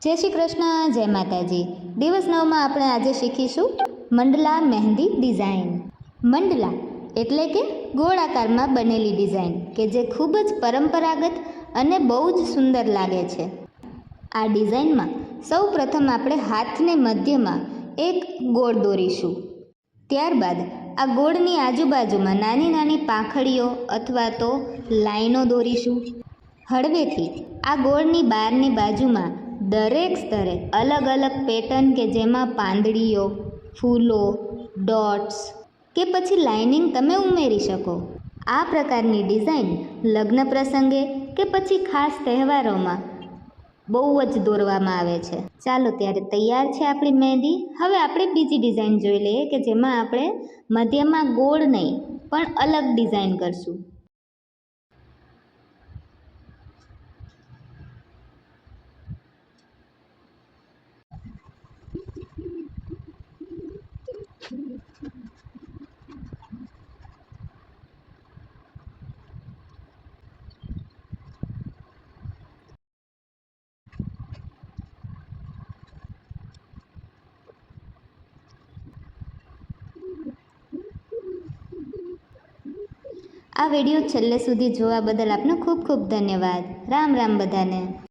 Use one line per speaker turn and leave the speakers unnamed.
જય શ્રી કૃષ્ણ, જય માતાજી। દિવસ 9 માં આપણે આજે શીખીશું મંડલા મહેંદી ડિઝાઇન। મંડલા એટલે કે ગોળાકારમાં બનેલી ડિઝાઇન કે જે ખૂબ જ પરંપરાગત અને બહુ જ સુંદર લાગે છે। આ ડિઝાઇનમાં સૌ પ્રથમ આપણે હાથને મધ્યમાં એક ગોળ દોરીશું। ત્યારબાદ આ ગોળની આજુબાજુમાં નાની નાની પાંખડીઓ અથવા તો લાઈનો દોરીશું। હળવેથી આ ગોળની બહારની બાજુમાં દરેક સ્તરે અલગ અલગ પેટર્ન કે જેમાં પાંદડીઓ, ફૂલો, ડોટ્સ કે પછી લાઇનિંગ તમે ઉમેરી શકો। આ પ્રકારની ડિઝાઇન લગ્ન પ્રસંગે કે પછી ખાસ તહેવારોમાં બહુ જ દોરવામાં આવે છે। ચાલો ત્યારે તૈયાર છે આપણી મહેંદી। હવે આપણે બીજી ડિઝાઇન જોઈ લઈએ કે જેમાં આપણે મધ્યમાં ગોળ નહીં પણ અલગ ડિઝાઇન કરશું। આ વિડીયો છેલ્લે સુધી જોવા બદલ આપનો ખૂબ ખૂબ ધન્યવાદ। રામ રામ બધાને।